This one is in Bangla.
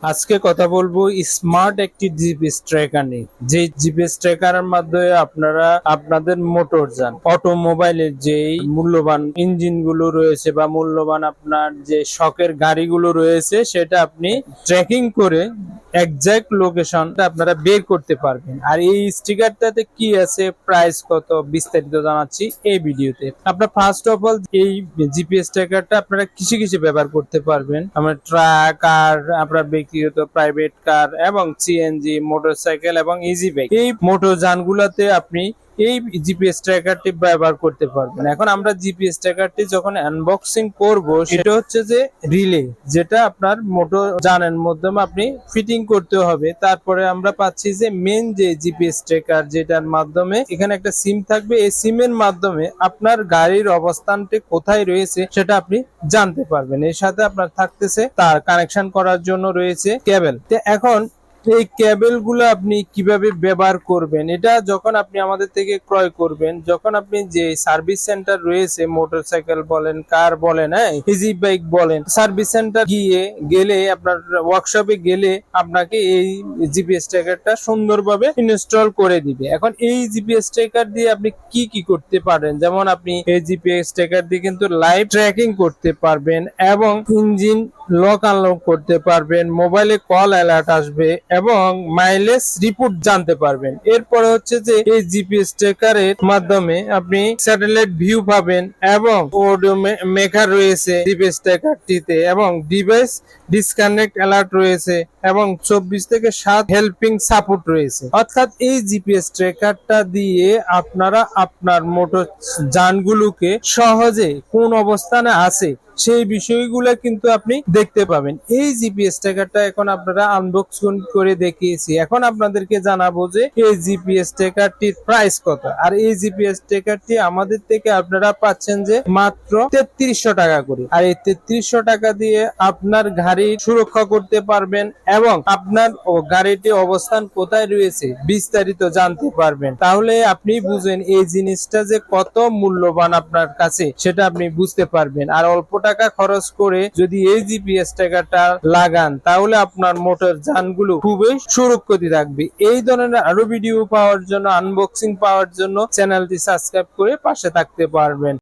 আজকে কথা বলবো স্মার্ট একটি জিপিএস ট্র্যাকার নিয়ে। যে জিপিএস ট্র্যাকারের মাধ্যমে আপনারা আপনাদের মোটরযান অটোমোবাইলের যে মূল্যবান ইঞ্জিন গুলো রয়েছে বা মূল্যবান আপনার যে শখের গাড়িগুলো রয়েছে সেটা আপনি ট্র্যাকিং করে এক্সাক্ট লোকেশনটা আপনারা বের করতে পারবেন। আর এই স্টিকারটাতে কি আছে, প্রাইস কত, বিস্তারিত জানাচ্ছি এই ভিডিওতে। আপনার ফার্স্ট অফ অল এই জিপিএস ট্র্যাকারটা আপনারা কিছু কিছু ব্যবহার করতে পারবেন। আমরা ট্রাক, কার, আপনার ব্যক্তিগত প্রাইভেট কার এবং সিএনজি, মোটরসাইকেল এবং ইজি বাইক, এই মোটর যানগুলোতে আপনি এই জিপিএস ট্র্যাকারটি ব্যবহার করতে পারবেন। এখন আমরা জিপিএস ট্র্যাকারটি যখন আনবক্সিং করব, সেটা হচ্ছে যে রিলে, যেটা আপনার মোটর যানের মাধ্যমে আপনি ফিটিং করতে হবে। তারপরে আমরা পাচ্ছি যে মেন যে জিপিএস ট্র্যাকার, যেটার মাধ্যমে এখানে একটা সিম থাকবে। এই সিমের মাধ্যমে আপনার গাড়ির অবস্থানটি কোথায় রয়েছে সেটা আপনি জানতে পারবেন। এর সাথে আপনার থাকতেছে তার কানেকশন করার জন্য রয়েছে কেবল। তো এখন এই কেবল গুলো আপনি কিভাবে ব্যবহার করবেন, এটা যখন আপনি আমাদের থেকে ক্রয় করবেন, যখন আপনি যে সার্ভিস সেন্টার রয়েছে, মোটরসাইকেল বলেন, কার বলেন, হ্যাঁ ইজি বাইক বলেন, সার্ভিস সেন্টার গেলে আপনার ওয়ার্কশপে গেলে আপনাকে এই জিপিএস ট্র্যাকারটা সুন্দরভাবে ইনস্টল করে দিবে। এখন এই জিপিএস ট্র্যাকার দিয়ে আপনি কি কি করতে পারেন, যেমন আপনি এই জিপিএস ট্র্যাকার দিয়ে কিন্তু লাইভ ট্র্যাকিং করতে পারবেন এবং ইঞ্জিন লক আনলক করতে পারবেন, মোবাইলে কল অ্যালার্ট আসবে এবং মাইলেজ রিপোর্ট জানতে পারবেন। এরপরে হচ্ছে যে এই জিপিএস ট্র্যাকারের মাধ্যমে আপনি স্যাটেলাইট ভিউ পাবেন এবং অডিও মেকার রয়েছে জিপিএস ট্র্যাকারটিতে এবং ডিভাইস ডিসকানেক্ট অ্যালার্ট রয়েছে এবং 24/7 হেল্পিং সাপোর্ট রয়েছে। অর্থাৎ এই জিপিএস ট্র্যাকারটা দিয়ে আপনারা আপনার মোটর যানগুলোকে সহজে কোন অবস্থানে আছে সেই বিষয়গুলো কিন্তু আপনি দেখতে পাবেন। এই জিপিএস ট্র্যাকারটা এখন আপনারা আনবক্সিং করে দেখিয়েছি। এখন আপনাদেরকে জানাবো যে এই জিপিএস ট্র্যাকারটির প্রাইস কত। আর এই জিপিএস ট্র্যাকারটি আমাদের থেকে আপনারা পাচ্ছেন যে মাত্র 3300 টাকা করে। আর এই 3300 টাকা দিয়ে আপনার গাড়ি সুরক্ষা করতে পারবেন এবং আপনার গাড়িটি অবস্থান কোথায় রয়েছে বিস্তারিত জানতে পারবেন। তাহলে আপনি বুঝেন এই জিনিসটা যে কত মূল্যবান আপনার কাছে, সেটা আপনি বুঝতে পারবেন। আর অল্প টাকা খরচ করে যদি এই জিপিএস ট্র্যাকারটা লাগান, তাহলে আপনার মোটর যানগুলো খুবই সুরক্ষিত থাকবে। এই ধরনের আরো ভিডিও পাওয়ার জন্য, আনবক্সিং পাওয়ার জন্য চ্যানেলটি সাবস্ক্রাইব করে পাশে থাকতে পারবেন।